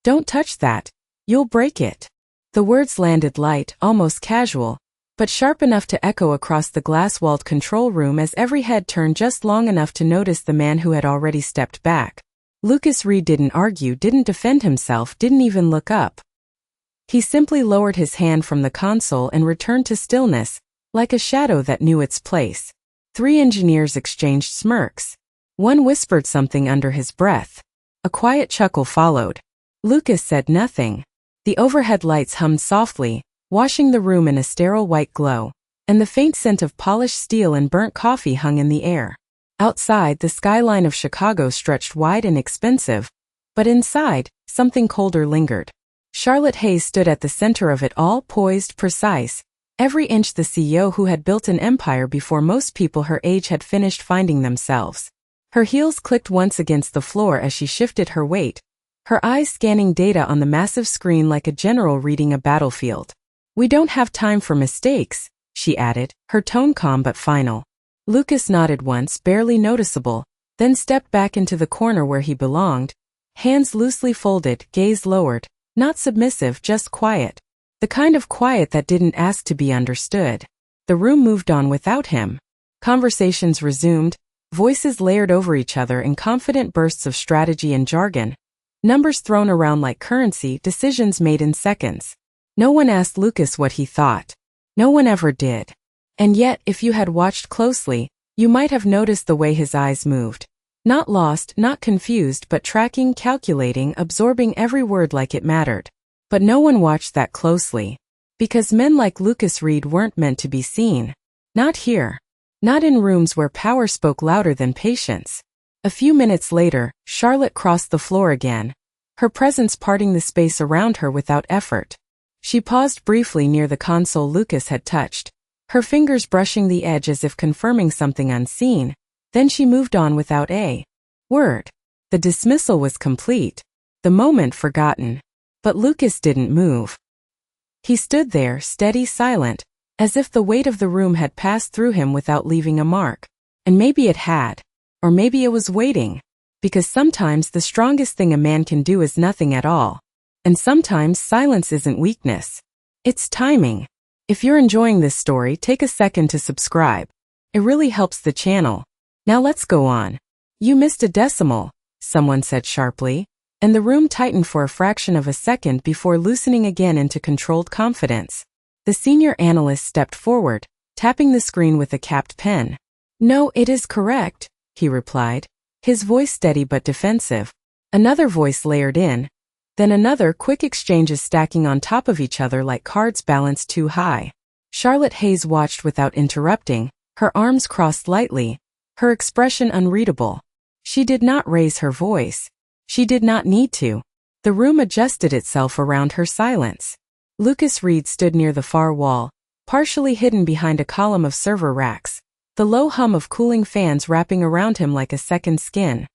"Don't touch that. You'll break it." The words landed light, almost casual, but sharp enough to echo across the glass-walled control room as every head turned just long enough to notice the man who had already stepped back. Lucas Reed didn't argue, didn't defend himself, didn't even look up. He simply lowered his hand from the console and returned to stillness, like a shadow that knew its place. 3 engineers exchanged smirks. One whispered something under his breath. A quiet chuckle followed. Lucas said nothing. The overhead lights hummed softly, washing the room in a sterile white glow, and the faint scent of polished steel and burnt coffee hung in the air. Outside, the skyline of Chicago stretched wide and expensive, but inside, something colder lingered. Charlotte Hayes stood at the center of it all, poised, precise, every inch the CEO who had built an empire before most people her age had finished finding themselves. Her heels clicked once against the floor as she shifted her weight, her eyes scanning data on the massive screen like a general reading a battlefield. "We don't have time for mistakes," she added, her tone calm but final. Lucas nodded once, barely noticeable, then stepped back into the corner where he belonged, hands loosely folded, gaze lowered, not submissive, just quiet. The kind of quiet that didn't ask to be understood. The room moved on without him. Conversations resumed, voices layered over each other in confident bursts of strategy and jargon, numbers thrown around like currency, decisions made in seconds. No one asked Lucas what he thought. No one ever did. And yet, if you had watched closely, you might have noticed the way his eyes moved. Not lost, not confused, but tracking, calculating, absorbing every word like it mattered. But no one watched that closely. Because men like Lucas Reed weren't meant to be seen. Not here. Not in rooms where power spoke louder than patience. A few minutes later, Charlotte crossed the floor again, her presence parting the space around her without effort. She paused briefly near the console Lucas had touched, her fingers brushing the edge as if confirming something unseen. Then she moved on without a word. The dismissal was complete, the moment forgotten. But Lucas didn't move. He stood there, steady, silent, as if the weight of the room had passed through him without leaving a mark. And maybe it had. Or maybe it was waiting. Because sometimes the strongest thing a man can do is nothing at all. And sometimes silence isn't weakness. It's timing. If you're enjoying this story, take a second to subscribe. It really helps the channel. Now let's go on. "You missed a decimal," someone said sharply, and the room tightened for a fraction of a second before loosening again into controlled confidence. The senior analyst stepped forward, tapping the screen with a capped pen. "No, it is correct," he replied, his voice steady but defensive. Another voice layered in, then another, quick exchanges stacking on top of each other like cards balanced too high. Charlotte Hayes watched without interrupting, her arms crossed lightly, her expression unreadable. She did not raise her voice. She did not need to. The room adjusted itself around her silence. Lucas Reed stood near the far wall, partially hidden behind a column of server racks, the low hum of cooling fans wrapping around him like a second skin.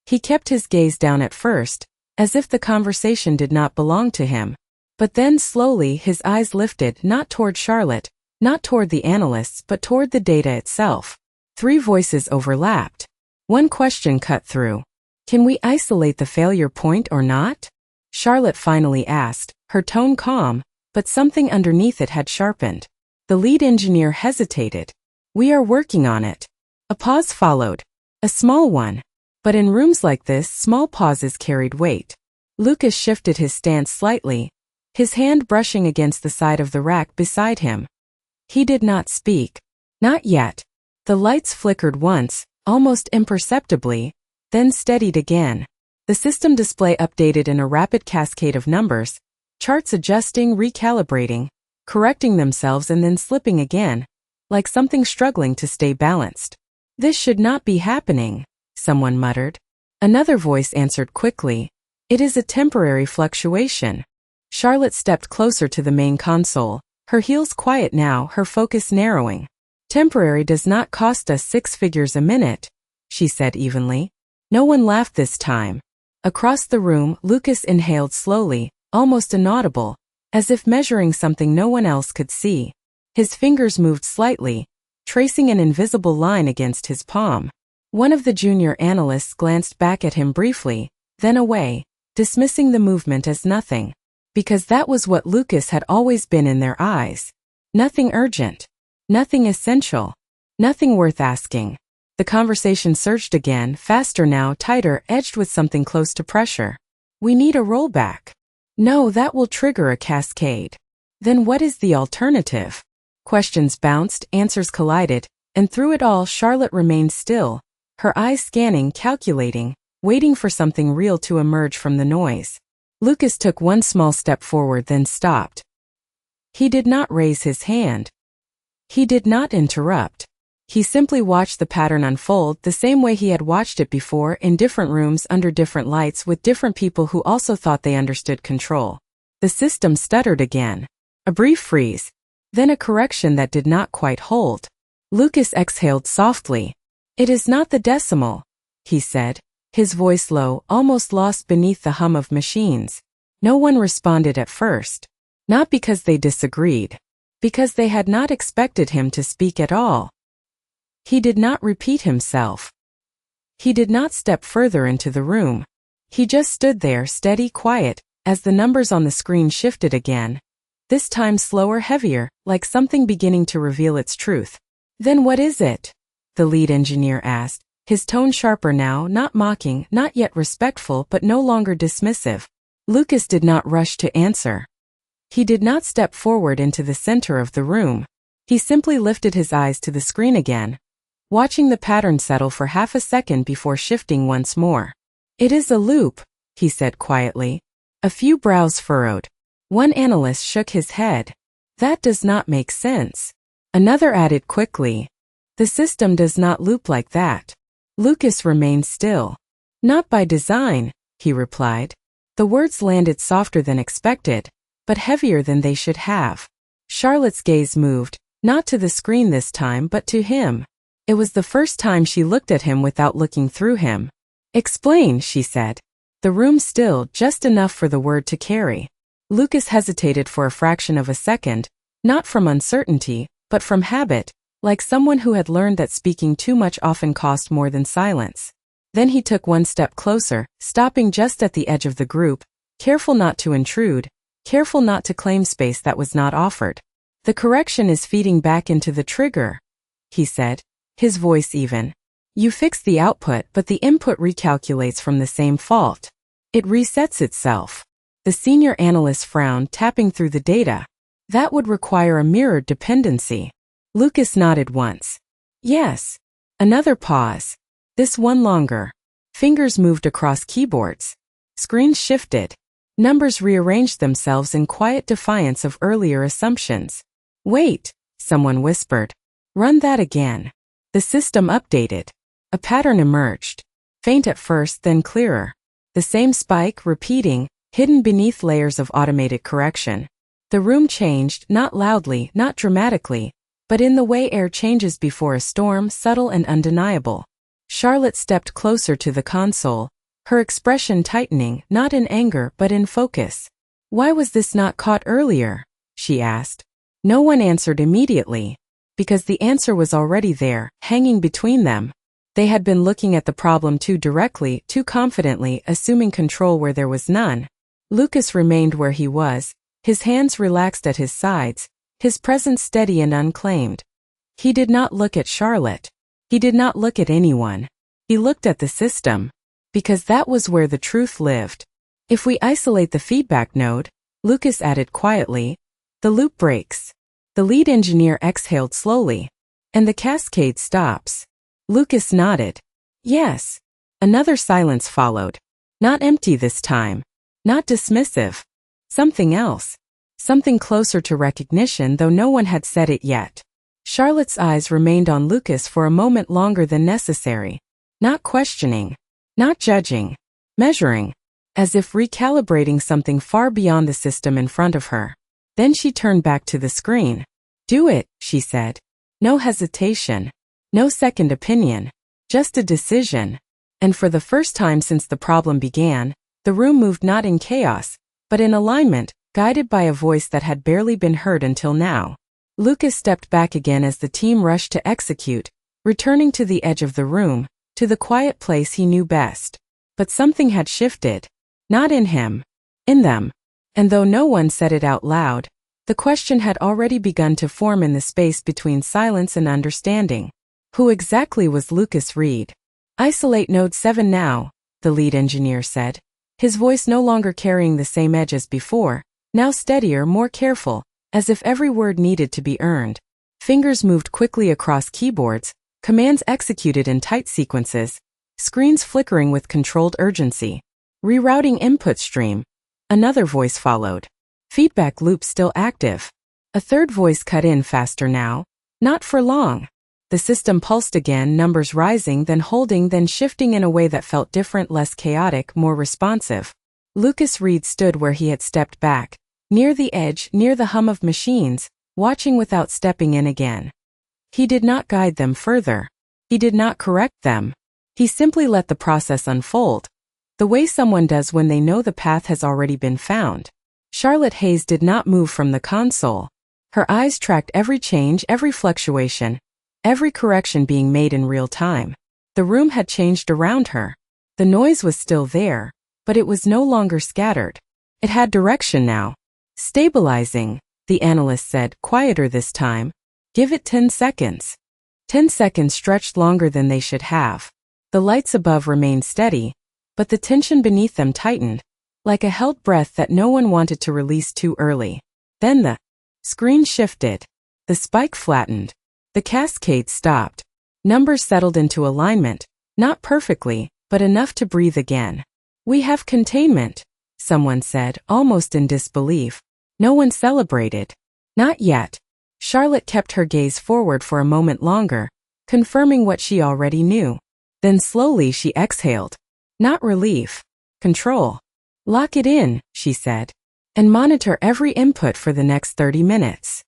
He kept his gaze down at first, as if the conversation did not belong to him. But then slowly his eyes lifted, not toward Charlotte, not toward the analysts, but toward the data itself. 3 voices overlapped. One question cut through. "Can we isolate the failure point or not?" Charlotte finally asked, her tone calm, but something underneath it had sharpened. The lead engineer hesitated. "We are working on it." A pause followed. A small one. But in rooms like this, small pauses carried weight. Lucas shifted his stance slightly, his hand brushing against the side of the rack beside him. He did not speak. Not yet. The lights flickered once, almost imperceptibly, then steadied again. The system display updated in a rapid cascade of numbers, charts adjusting, recalibrating, correcting themselves and then slipping again, like something struggling to stay balanced. "This should not be happening," someone muttered. Another voice answered quickly, "It is a temporary fluctuation." Charlotte stepped closer to the main console, her heels quiet now, her focus narrowing. "Temporary does not cost us 6 figures a minute," she said evenly. No one laughed this time. Across the room, Lucas inhaled slowly, almost inaudible, as if measuring something no one else could see. His fingers moved slightly, tracing an invisible line against his palm. One of the junior analysts glanced back at him briefly, then away, dismissing the movement as nothing. Because that was what Lucas had always been in their eyes. Nothing urgent. Nothing essential. Nothing worth asking. The conversation surged again, faster now, tighter, edged with something close to pressure. We need a rollback. No, that will trigger a cascade. Then what is the alternative? Questions bounced, answers collided, and through it all Charlotte remained still, her eyes scanning, calculating, waiting for something real to emerge from the noise. Lucas took one small step forward, then stopped. He did not raise his hand. He did not interrupt. He simply watched the pattern unfold the same way he had watched it before, in different rooms under different lights with different people who also thought they understood control. The system stuttered again. A brief freeze. Then a correction that did not quite hold. Lucas exhaled softly. It is not the decimal, he said, his voice low, almost lost beneath the hum of machines. No one responded at first. Not because they disagreed. Because they had not expected him to speak at all. He did not repeat himself. He did not step further into the room. He just stood there, steady, quiet, as the numbers on the screen shifted again. This time slower, heavier, like something beginning to reveal its truth. Then what is it? The lead engineer asked, his tone sharper now, not mocking, not yet respectful, but no longer dismissive. Lucas did not rush to answer. He did not step forward into the center of the room. He simply lifted his eyes to the screen again, watching the pattern settle for half a second before shifting once more. It is a loop, he said quietly. A few brows furrowed. One analyst shook his head. That does not make sense. Another added quickly. The system does not loop like that. Lucas remained still. Not by design, he replied. The words landed softer than expected, but heavier than they should have. Charlotte's gaze moved, not to the screen this time but to him. It was the first time she looked at him without looking through him. Explain, she said. The room stilled just enough for the word to carry. Lucas hesitated for a fraction of a second, not from uncertainty, but from habit, like someone who had learned that speaking too much often cost more than silence. Then he took one step closer, stopping just at the edge of the group, careful not to intrude, careful not to claim space that was not offered. The correction is feeding back into the trigger, he said, his voice even. You fix the output, but the input recalculates from the same fault. It resets itself. The senior analyst frowned, tapping through the data. That would require a mirrored dependency. Lucas nodded once. Yes. Another pause. This one longer. Fingers moved across keyboards. Screens shifted. Numbers rearranged themselves in quiet defiance of earlier assumptions. Wait, someone whispered. Run that again. The system updated. A pattern emerged. Faint at first, then clearer. The same spike, repeating, hidden beneath layers of automated correction. The room changed, not loudly, not dramatically, but in the way air changes before a storm, subtle and undeniable. Charlotte stepped closer to the console, her expression tightening, not in anger but in focus. Why was this not caught earlier? She asked. No one answered immediately. Because the answer was already there, hanging between them. They had been looking at the problem too directly, too confidently, assuming control where there was none. Lucas remained where he was, his hands relaxed at his sides, his presence steady and unclaimed. He did not look at Charlotte. He did not look at anyone. He looked at the system. Because that was where the truth lived. If we isolate the feedback node, Lucas added quietly, the loop breaks. The lead engineer exhaled slowly. And the cascade stops. Lucas nodded. Yes. Another silence followed. Not empty this time. Not dismissive. Something else. Something closer to recognition, though no one had said it yet. Charlotte's eyes remained on Lucas for a moment longer than necessary. Not questioning. Not judging. Measuring. As if recalibrating something far beyond the system in front of her. Then she turned back to the screen. Do it, she said. No hesitation. No second opinion. Just a decision. And for the first time since the problem began, the room moved not in chaos, but in alignment, guided by a voice that had barely been heard until now. Lucas stepped back again as the team rushed to execute, returning to the edge of the room, to the quiet place he knew best. But something had shifted. Not in him. In them. And though no one said it out loud, the question had already begun to form in the space between silence and understanding. Who exactly was Lucas Reed? Isolate Node 7 now, the lead engineer said, his voice no longer carrying the same edge as before, now steadier, more careful, as if every word needed to be earned. Fingers moved quickly across keyboards, commands executed in tight sequences, screens flickering with controlled urgency. Rerouting input stream. Another voice followed. Feedback loop still active. A third voice cut in faster now. Not for long. The system pulsed again, numbers rising, then holding, then shifting in a way that felt different, less chaotic, more responsive. Lucas Reed stood where he had stepped back, near the edge, near the hum of machines, watching without stepping in again. He did not guide them further. He did not correct them. He simply let the process unfold, the way someone does when they know the path has already been found. Charlotte Hayes did not move from the console. Her eyes tracked every change, every fluctuation, every correction being made in real time. The room had changed around her. The noise was still there, but it was no longer scattered. It had direction now. Stabilizing, the analyst said, quieter this time. Give it 10 seconds. 10 seconds stretched longer than they should have. The lights above remained steady, but the tension beneath them tightened, like a held breath that no one wanted to release too early. Then the screen shifted. The spike flattened. The cascade stopped. Numbers settled into alignment, not perfectly, but enough to breathe again. We have containment, someone said, almost in disbelief. No one celebrated. Not yet. Charlotte kept her gaze forward for a moment longer, confirming what she already knew. Then slowly she exhaled. Not relief. Control. Lock it in, she said, and monitor every input for the next 30 minutes.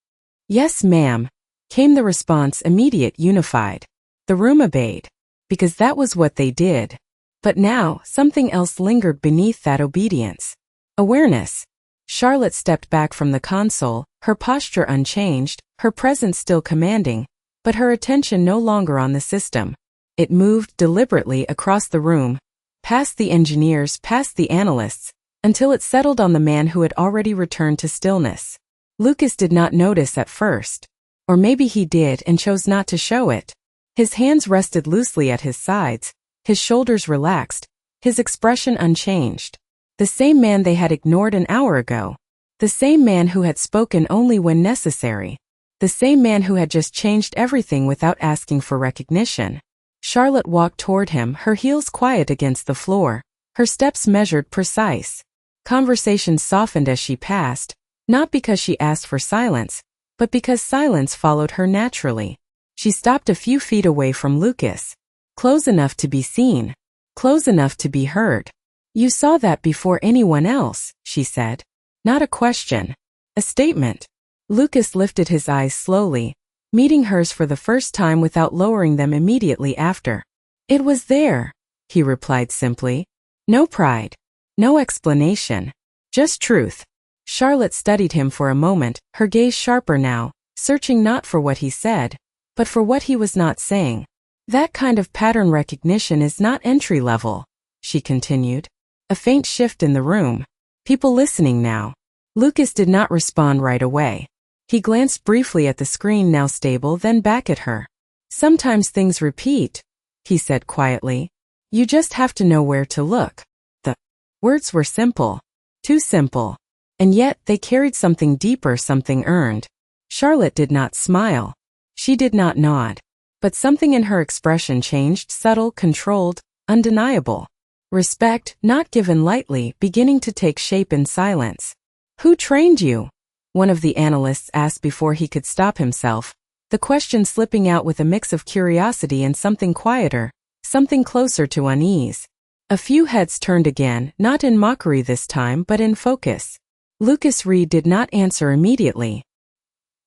Yes, ma'am, came the response, immediate, unified. The room obeyed, because that was what they did. But now, something else lingered beneath that obedience. Awareness. Charlotte stepped back from the console, her posture unchanged, her presence still commanding, but her attention no longer on the system. It moved deliberately across the room, past the engineers, past the analysts, until it settled on the man who had already returned to stillness. Lucas did not notice at first. Or maybe he did and chose not to show it. His hands rested loosely at his sides, his shoulders relaxed, his expression unchanged. The same man they had ignored an hour ago. The same man who had spoken only when necessary. The same man who had just changed everything without asking for recognition. Charlotte walked toward him, her heels quiet against the floor, her steps measured, precise. Conversations softened as she passed, not because she asked for silence, but because silence followed her naturally. She stopped a few feet away from Lucas. Close enough to be seen. Close enough to be heard. You saw that before anyone else, she said. Not a question. A statement. Lucas lifted his eyes slowly, meeting hers for the first time without lowering them immediately after. It was there, he replied simply. No pride. No explanation. Just truth. Charlotte studied him for a moment, her gaze sharper now, searching not for what he said, but for what he was not saying. That kind of pattern recognition is not entry-level, she continued. A faint shift in the room. People listening now. Lucas did not respond right away. He glanced briefly at the screen, now stable, then back at her. Sometimes things repeat, he said quietly. You just have to know where to look. The words were simple. Too simple. And yet they carried something deeper, something earned. Charlotte did not smile. She did not nod. But something in her expression changed, subtle, controlled, undeniable. Respect, not given lightly, beginning to take shape in silence. Who trained you? One of the analysts asked before he could stop himself, the question slipping out with a mix of curiosity and something quieter, something closer to unease. A few heads turned again, not in mockery this time, but in focus. Lucas Reed did not answer immediately.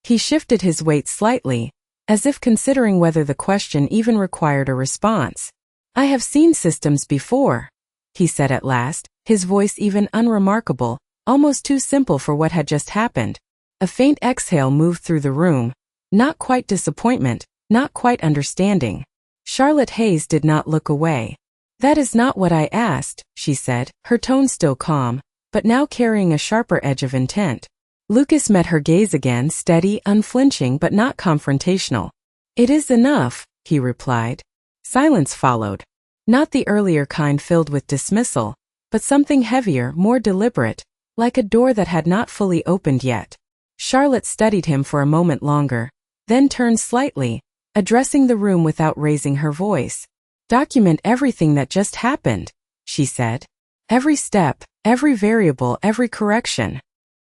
He shifted his weight slightly, as if considering whether the question even required a response. I have seen systems before, he said at last, his voice even unremarkable, almost too simple for what had just happened. A faint exhale moved through the room, not quite disappointment, not quite understanding. Charlotte Hayes did not look away. That is not what I asked, she said, her tone still calm, but now carrying a sharper edge of intent. Lucas met her gaze again, steady, unflinching but not confrontational. It is enough, he replied. Silence followed. Not the earlier kind filled with dismissal, but something heavier, more deliberate, like a door that had not fully opened yet. Charlotte studied him for a moment longer, then turned slightly, addressing the room without raising her voice. Document everything that just happened, she said. Every step, every variable, every correction.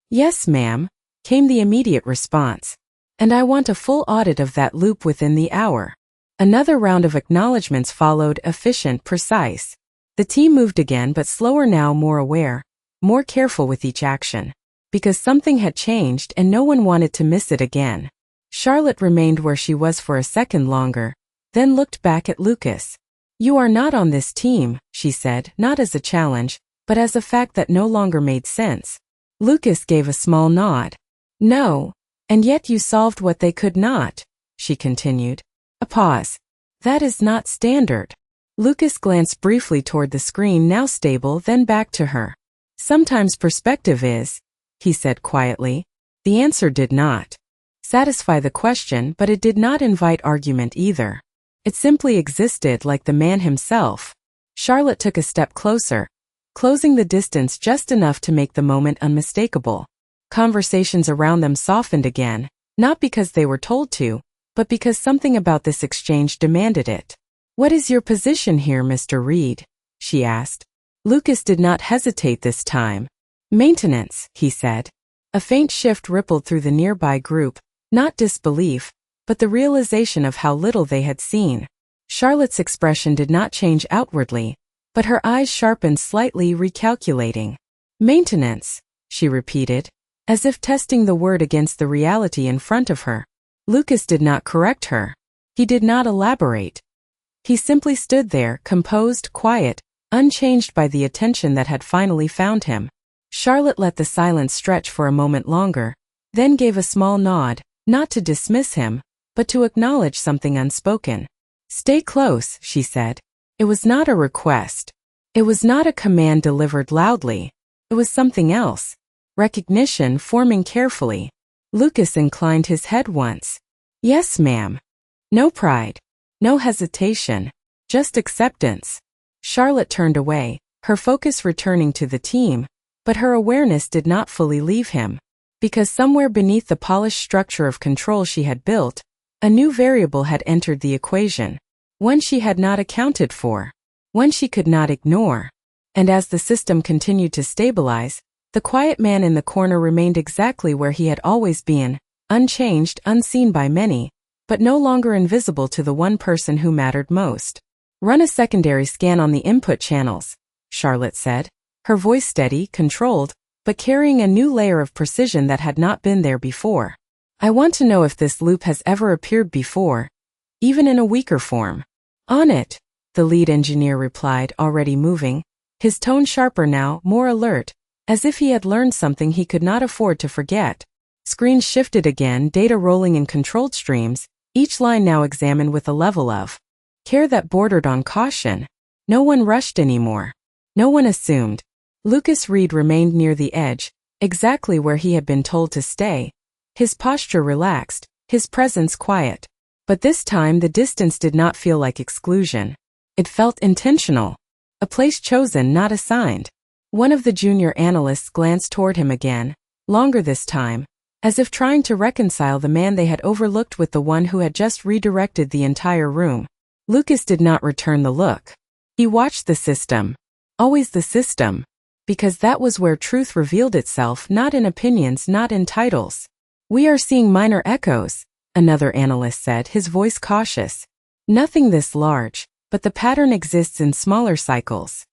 Yes, ma'am, came the immediate response. And I want a full audit of that loop within the hour. Another round of acknowledgments followed, efficient, precise. The team moved again, but slower now, more aware, more careful with each action. Because something had changed and no one wanted to miss it again. Charlotte remained where she was for a second longer, then looked back at Lucas. You are not on this team, she said, not as a challenge, but as a fact that no longer made sense. Lucas gave a small nod. No, and yet you solved what they could not, she continued. A pause. That is not standard. Lucas glanced briefly toward the screen, now stable, then back to her. Sometimes perspective is, he said quietly. The answer did not satisfy the question, but it did not invite argument either. It simply existed like the man himself. Charlotte took a step closer, closing the distance just enough to make the moment unmistakable. Conversations around them softened again, not because they were told to, but because something about this exchange demanded it. What is your position here, Mr. Reed? She asked. Lucas did not hesitate this time. Maintenance, he said. A faint shift rippled through the nearby group, not disbelief, but the realization of how little they had seen. Charlotte's expression did not change outwardly, but her eyes sharpened slightly, recalculating. Maintenance, she repeated, as if testing the word against the reality in front of her. Lucas did not correct her. He did not elaborate. He simply stood there, composed, quiet, unchanged by the attention that had finally found him. Charlotte let the silence stretch for a moment longer, then gave a small nod, not to dismiss him, but to acknowledge something unspoken. Stay close, she said. It was not a request. It was not a command delivered loudly. It was something else. Recognition forming carefully. Lucas inclined his head once. Yes, ma'am. No pride. No hesitation. Just acceptance. Charlotte turned away, her focus returning to the team, but her awareness did not fully leave him. Because somewhere beneath the polished structure of control she had built, a new variable had entered the equation. One she had not accounted for. One she could not ignore. And as the system continued to stabilize, the quiet man in the corner remained exactly where he had always been, unchanged, unseen by many, but no longer invisible to the one person who mattered most. Run a secondary scan on the input channels, Charlotte said, her voice steady, controlled, but carrying a new layer of precision that had not been there before. I want to know if this loop has ever appeared before, even in a weaker form. On it, the lead engineer replied, already moving, his tone sharper now, more alert, as if he had learned something he could not afford to forget. Screens shifted again, data rolling in controlled streams, each line now examined with a level of care that bordered on caution. No one rushed anymore. No one assumed. Lucas Reed remained near the edge, exactly where he had been told to stay, his posture relaxed, his presence quiet. But this time the distance did not feel like exclusion. It felt intentional. A place chosen, not assigned. One of the junior analysts glanced toward him again, longer this time, as if trying to reconcile the man they had overlooked with the one who had just redirected the entire room. Lucas did not return the look. He watched the system. Always the system. Because that was where truth revealed itself, not in opinions, not in titles. We are seeing minor echoes, another analyst said, his voice cautious. Nothing this large, but the pattern exists in smaller cycles.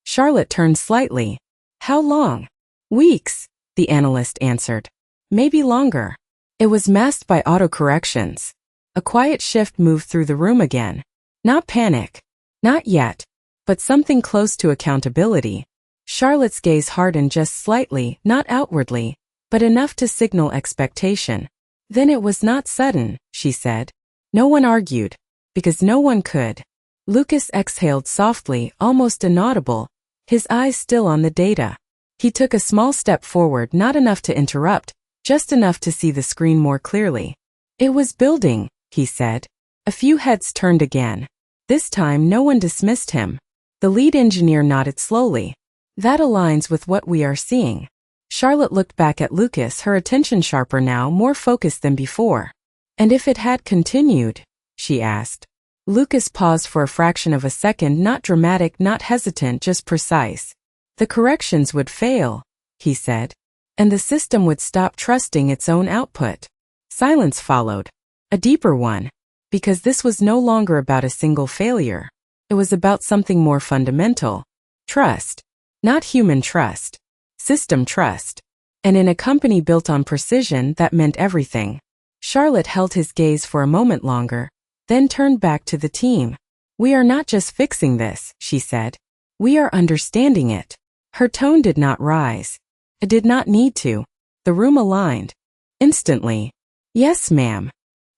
Charlotte turned slightly. How long? Weeks, the analyst answered. Maybe longer. It was masked by autocorrections. A quiet shift moved through the room again. Not panic. Not yet. But something close to accountability. Charlotte's gaze hardened just slightly, not outwardly, but enough to signal expectation. Then it was not sudden, she said. No one argued. Because no one could. Lucas exhaled softly, almost inaudible, his eyes still on the data. He took a small step forward, not enough to interrupt, just enough to see the screen more clearly. It was building, he said. A few heads turned again. This time no one dismissed him. The lead engineer nodded slowly. That aligns with what we are seeing. Charlotte looked back at Lucas, her attention sharper now, more focused than before. And if it had continued? She asked. Lucas paused for a fraction of a second, not dramatic, not hesitant, just precise. The corrections would fail, he said. And the system would stop trusting its own output. Silence followed. A deeper one. Because this was no longer about a single failure. It was about something more fundamental. Trust. Not human trust. System trust. And in a company built on precision, that meant everything. Charlotte held his gaze for a moment longer, then turned back to the team. We are not just fixing this, she said. We are understanding it. Her tone did not rise. It did not need to. The room aligned. Instantly. Yes, ma'am.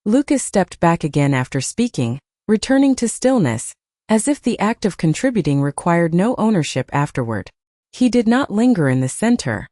Lucas stepped back again after speaking, returning to stillness, as if the act of contributing required no ownership afterward. He did not linger in the center.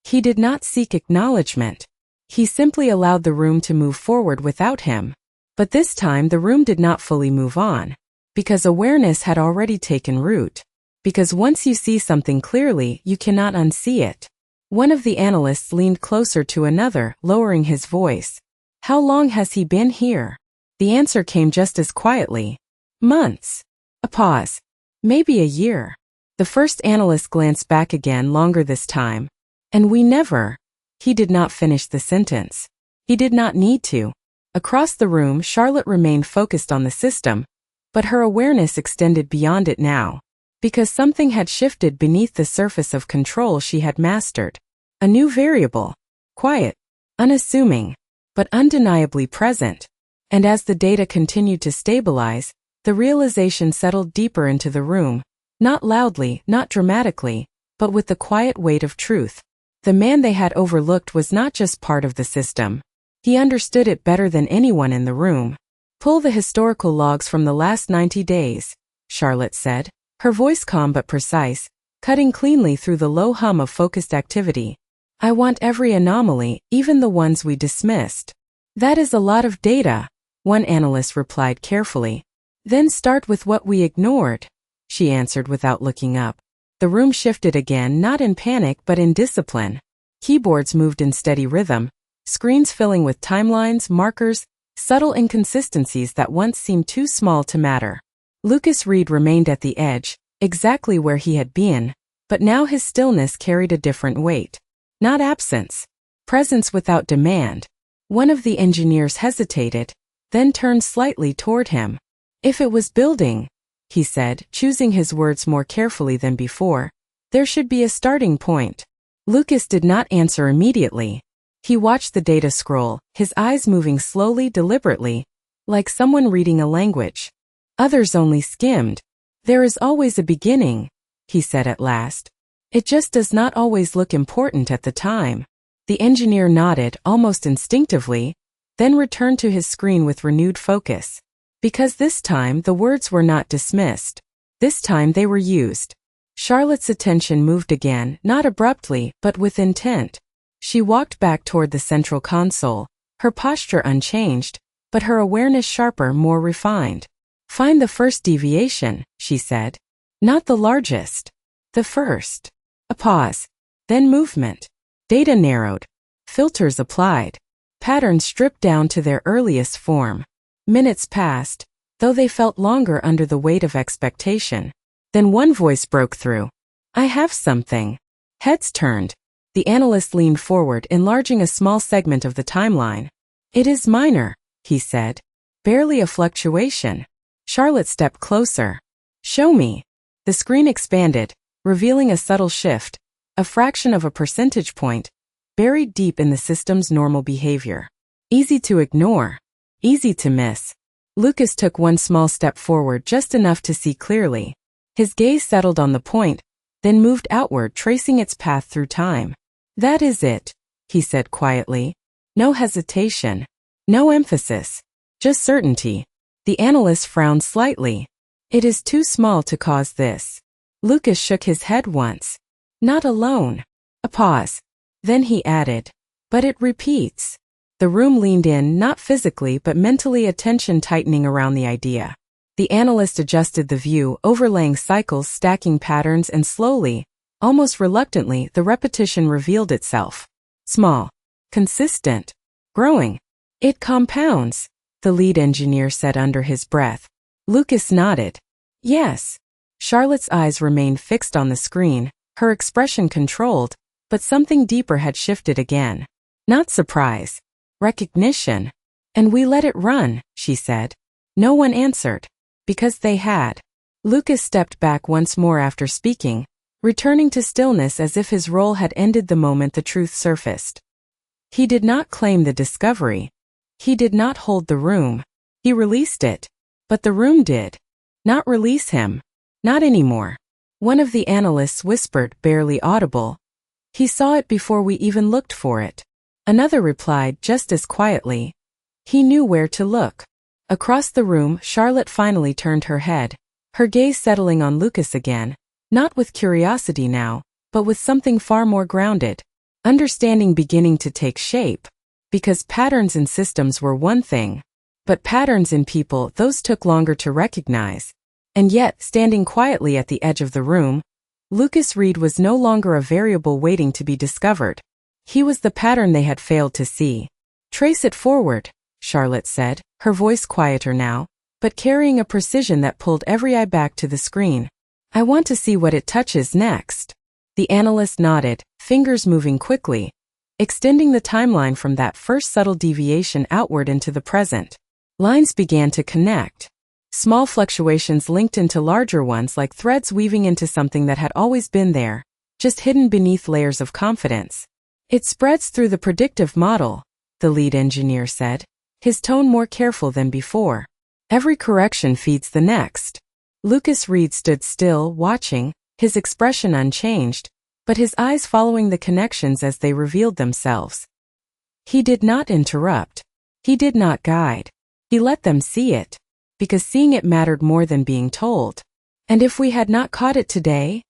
He did not seek acknowledgement. He simply allowed the room to move forward without him. But this time the room did not fully move on. Because awareness had already taken root. Because once you see something clearly, you cannot unsee it. One of the analysts leaned closer to another, lowering his voice. How long has he been here? The answer came just as quietly. Months. A pause. Maybe a year. The first analyst glanced back again, longer this time. And we never. He did not finish the sentence. He did not need to. Across the room, Charlotte remained focused on the system, but her awareness extended beyond it now. Because something had shifted beneath the surface of control she had mastered. A new variable. Quiet. Unassuming. But undeniably present. And as the data continued to stabilize, the realization settled deeper into the room, not loudly, not dramatically, but with the quiet weight of truth. The man they had overlooked was not just part of the system. He understood it better than anyone in the room. Pull the historical logs from the last 90 days, Charlotte said, her voice calm but precise, cutting cleanly through the low hum of focused activity. I want every anomaly, even the ones we dismissed. That is a lot of data, one analyst replied carefully. Then start with what we ignored, she answered without looking up. The room shifted again, not in panic but in discipline. Keyboards moved in steady rhythm, screens filling with timelines, markers, subtle inconsistencies that once seemed too small to matter. Lucas Reed remained at the edge, exactly where he had been, but now his stillness carried a different weight. Not absence. Presence without demand. One of the engineers hesitated, then turned slightly toward him. If it was building, he said, choosing his words more carefully than before, there should be a starting point. Lucas did not answer immediately. He watched the data scroll, his eyes moving slowly, deliberately, like someone reading a language. Others only skimmed. There is always a beginning, he said at last. It just does not always look important at the time. The engineer nodded, almost instinctively, then returned to his screen with renewed focus. Because this time the words were not dismissed. This time they were used. Charlotte's attention moved again, not abruptly, but with intent. She walked back toward the central console, her posture unchanged, but her awareness sharper, more refined. Find the first deviation, she said. Not the largest. The first. A pause. Then movement. Data narrowed. Filters applied. Patterns stripped down to their earliest form. Minutes passed, though they felt longer under the weight of expectation. Then one voice broke through. I have something. Heads turned. The analyst leaned forward, enlarging a small segment of the timeline. It is minor, he said. Barely a fluctuation. Charlotte stepped closer. Show me. The screen expanded, revealing a subtle shift, a fraction of a percentage point, buried deep in the system's normal behavior. Easy to ignore. Easy to miss. Lucas took one small step forward, just enough to see clearly. His gaze settled on the point, then moved outward, tracing its path through time. That is it, he said quietly. No hesitation. No emphasis. Just certainty. The analyst frowned slightly. It is too small to cause this. Lucas shook his head once. Not alone. A pause. Then he added, but it repeats. The room leaned in, not physically but mentally, attention tightening around the idea. The analyst adjusted the view, overlaying cycles, stacking patterns, and slowly, almost reluctantly, the repetition revealed itself. Small. Consistent. Growing. It compounds, the lead engineer said under his breath. Lucas nodded. Yes. Charlotte's eyes remained fixed on the screen, her expression controlled, but something deeper had shifted again. Not surprise. Recognition. And we let it run, she said. No one answered. Because they had. Lucas stepped back once more after speaking, returning to stillness as if his role had ended the moment the truth surfaced. He did not claim the discovery. He did not hold the room. He released it. But the room did. Not release him. Not anymore. One of the analysts whispered, barely audible. He saw it before we even looked for it. Another replied just as quietly. He knew where to look. Across the room, Charlotte finally turned her head, her gaze settling on Lucas again, not with curiosity now, but with something far more grounded. Understanding beginning to take shape. Because patterns in systems were one thing, but patterns in people, those took longer to recognize. And yet, standing quietly at the edge of the room, Lucas Reed was no longer a variable waiting to be discovered. He was the pattern they had failed to see. Trace it forward, Charlotte said, her voice quieter now, but carrying a precision that pulled every eye back to the screen. I want to see what it touches next. The analyst nodded, fingers moving quickly, extending the timeline from that first subtle deviation outward into the present. Lines began to connect. Small fluctuations linked into larger ones like threads weaving into something that had always been there, just hidden beneath layers of confidence. It spreads through the predictive model, the lead engineer said, his tone more careful than before. Every correction feeds the next. Lucas Reed stood still, watching, his expression unchanged, but his eyes following the connections as they revealed themselves. He did not interrupt. He did not guide. He let them see it. Because seeing it mattered more than being told. And if we had not caught it today?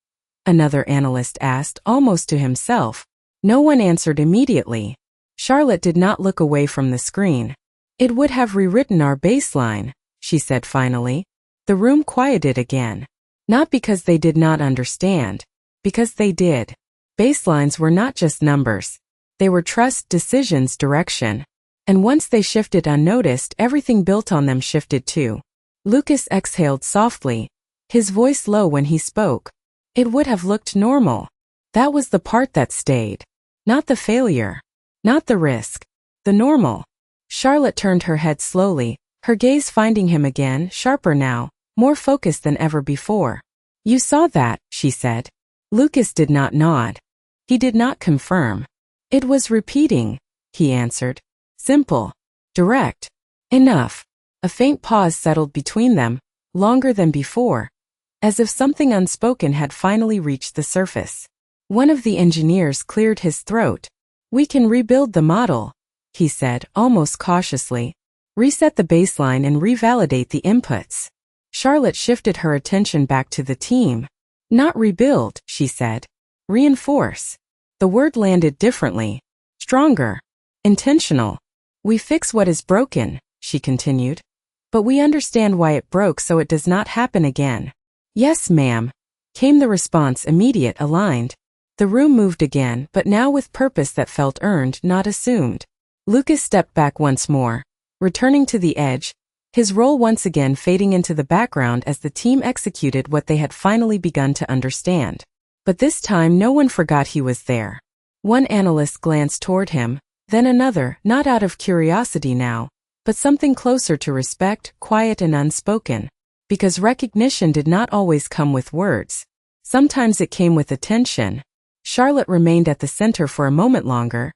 Another analyst asked, almost to himself. No one answered immediately. Charlotte did not look away from the screen. It would have rewritten our baseline, she said finally. The room quieted again. Not because they did not understand. Because they did. Baselines were not just numbers. They were trust, decisions, direction. And once they shifted unnoticed, everything built on them shifted too. Lucas exhaled softly, his voice low when he spoke. It would have looked normal. That was the part that stayed. Not the failure. Not the risk. The normal. Charlotte turned her head slowly, her gaze finding him again, sharper now, more focused than ever before. You saw that, she said. Lucas did not nod. He did not confirm. It was repeating, he answered. Simple. Direct. Enough. A faint pause settled between them, longer than before, as if something unspoken had finally reached the surface. One of the engineers cleared his throat. We can rebuild the model, he said, almost cautiously. Reset the baseline and revalidate the inputs. Charlotte shifted her attention back to the team. Not rebuild, she said. Reinforce. The word landed differently. Stronger. Intentional. We fix what is broken, she continued. But we understand why it broke so it does not happen again. Yes, ma'am, came the response, immediate, aligned. The room moved again, but now with purpose that felt earned, not assumed. Lucas stepped back once more, returning to the edge, his role once again fading into the background as the team executed what they had finally begun to understand. But this time no one forgot he was there. One analyst glanced toward him, then another, not out of curiosity now, but something closer to respect, quiet and unspoken. Because recognition did not always come with words. Sometimes it came with attention. Charlotte remained at the center for a moment longer,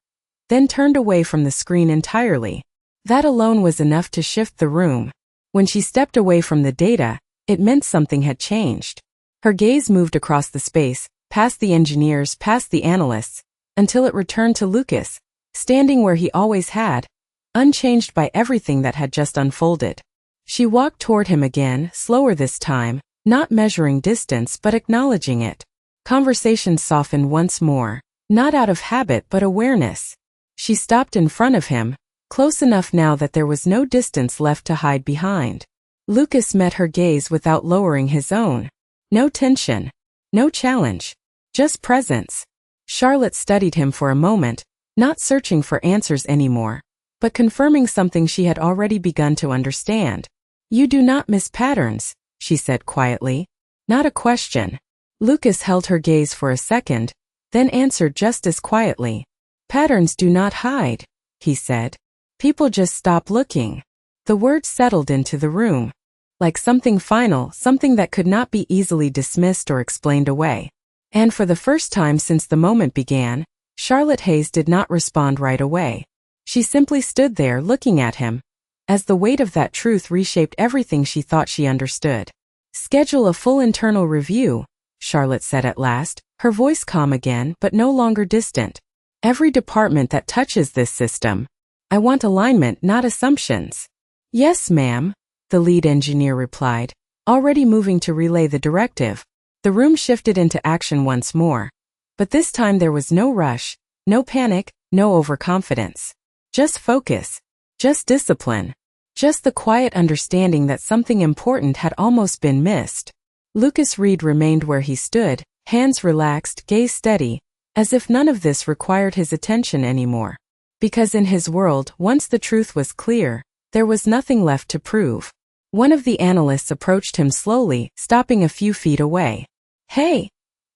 then turned away from the screen entirely. That alone was enough to shift the room. When she stepped away from the data, it meant something had changed. Her gaze moved across the space, past the engineers, past the analysts, until it returned to Lucas, standing where he always had, unchanged by everything that had just unfolded. She walked toward him again, slower this time, not measuring distance but acknowledging it. Conversation softened once more, not out of habit but awareness. She stopped in front of him, close enough now that there was no distance left to hide behind. Lucas met her gaze without lowering his own. No tension. No challenge. Just presence. Charlotte studied him for a moment, not searching for answers anymore, but confirming something she had already begun to understand. "You do not miss patterns," she said quietly. Not a question. Lucas held her gaze for a second, then answered just as quietly. "Patterns do not hide," he said. "People just stop looking." The words settled into the room. Like something final, something that could not be easily dismissed or explained away. And for the first time since the moment began, Charlotte Hayes did not respond right away. She simply stood there looking at him, as the weight of that truth reshaped everything she thought she understood. "Schedule a full internal review," Charlotte said at last, her voice calm again but no longer distant. "Every department that touches this system. I want alignment, not assumptions." "Yes, ma'am," the lead engineer replied, already moving to relay the directive. The room shifted into action once more. But this time there was no rush, no panic, no overconfidence. Just focus. Just discipline. Just the quiet understanding that something important had almost been missed. Lucas Reed remained where he stood, hands relaxed, gaze steady, as if none of this required his attention anymore. Because in his world, once the truth was clear, there was nothing left to prove. One of the analysts approached him slowly, stopping a few feet away. "Hey,"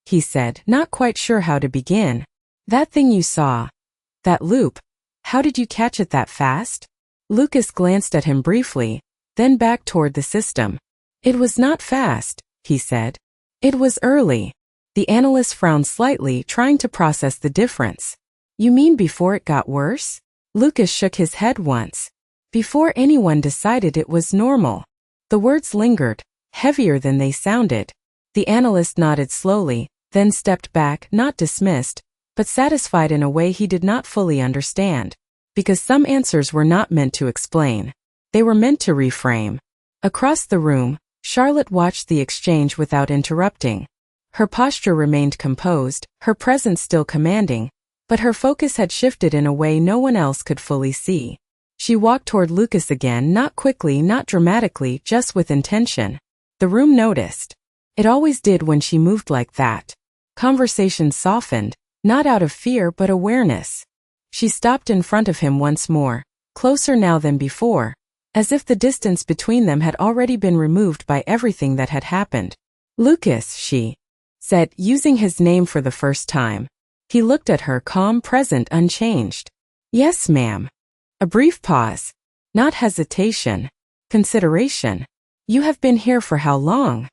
he said, not quite sure how to begin. "That thing you saw. That loop. How did you catch it that fast?" Lucas glanced at him briefly, then back toward the system. "It was not fast," he said. "It was early." The analyst frowned slightly, trying to process the difference. "You mean before it got worse?" Lucas shook his head once. "Before anyone decided it was normal." The words lingered, heavier than they sounded. The analyst nodded slowly, then stepped back, not dismissed, but satisfied in a way he did not fully understand. Because some answers were not meant to explain. They were meant to reframe. Across the room, Charlotte watched the exchange without interrupting. Her posture remained composed, her presence still commanding, but her focus had shifted in a way no one else could fully see. She walked toward Lucas again, not quickly, not dramatically, just with intention. The room noticed. It always did when she moved like that. Conversation softened, not out of fear but awareness. She stopped in front of him once more, closer now than before, as if the distance between them had already been removed by everything that had happened. "Lucas," she said, using his name for the first time. He looked at her, calm, present, unchanged. "Yes, ma'am." A brief pause. Not hesitation. Consideration. "You have been here for how long?"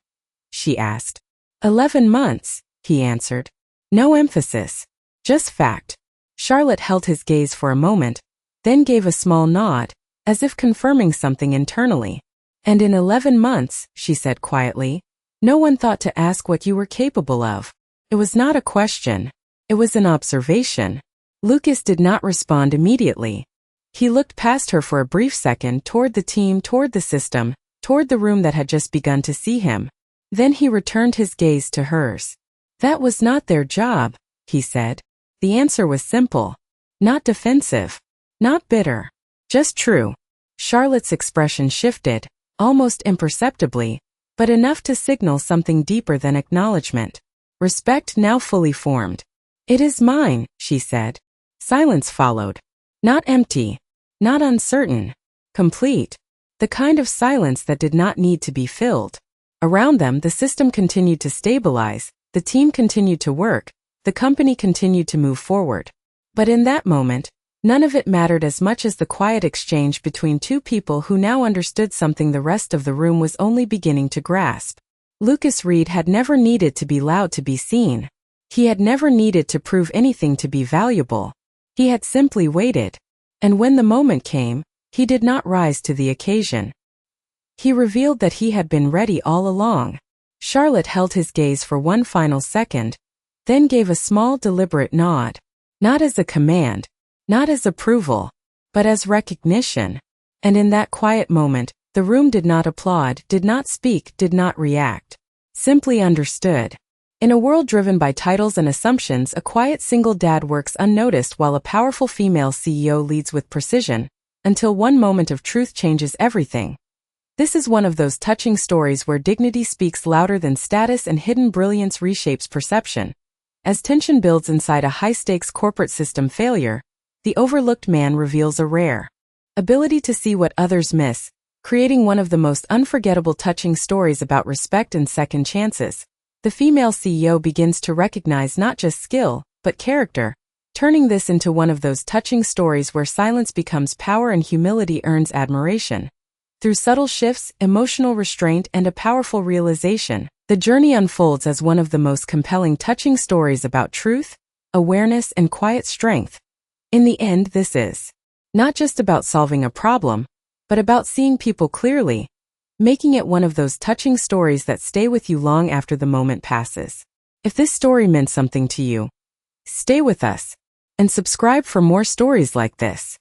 she asked. 11 months, he answered. No emphasis. Just fact. Charlotte held his gaze for a moment, then gave a small nod, as if confirming something internally. "And in 11 months, she said quietly, no one thought to ask what you were capable of. It was not a question. It was an observation." Lucas did not respond immediately. He looked past her for a brief second toward the team, toward the system, toward the room that had just begun to see him. Then he returned his gaze to hers. "That was not their job," he said. The answer was simple. Not defensive. Not bitter. Just true. Charlotte's expression shifted, almost imperceptibly, but enough to signal something deeper than acknowledgement. Respect now fully formed. "It is mine," she said. Silence followed. Not empty. Not uncertain. Complete. The kind of silence that did not need to be filled. Around them, the system continued to stabilize, the team continued to work, the company continued to move forward. But in that moment, none of it mattered as much as the quiet exchange between two people who now understood something the rest of the room was only beginning to grasp. Lucas Reed had never needed to be loud to be seen. He had never needed to prove anything to be valuable. He had simply waited. And when the moment came, he did not rise to the occasion. He revealed that he had been ready all along. Charlotte held his gaze for one final second, then gave a small deliberate nod. Not as a command, not as approval, but as recognition. And in that quiet moment, The room did not applaud, did not speak, did not react. Simply understood. In a world driven by titles and assumptions, a quiet single dad works unnoticed while a powerful female CEO leads with precision, until one moment of truth changes everything. This is one of those touching stories where dignity speaks louder than status and hidden brilliance reshapes perception. As tension builds inside a high-stakes corporate system failure, the overlooked man reveals a rare ability to see what others miss, creating one of the most unforgettable touching stories about respect and second chances. The female CEO begins to recognize not just skill, but character, turning this into one of those touching stories where silence becomes power and humility earns admiration. Through subtle shifts, emotional restraint, and a powerful realization, the journey unfolds as one of the most compelling touching stories about truth, awareness, and quiet strength. In the end, this is not just about solving a problem, but about seeing people clearly, making it one of those touching stories that stay with you long after the moment passes. If this story meant something to you, stay with us and subscribe for more stories like this.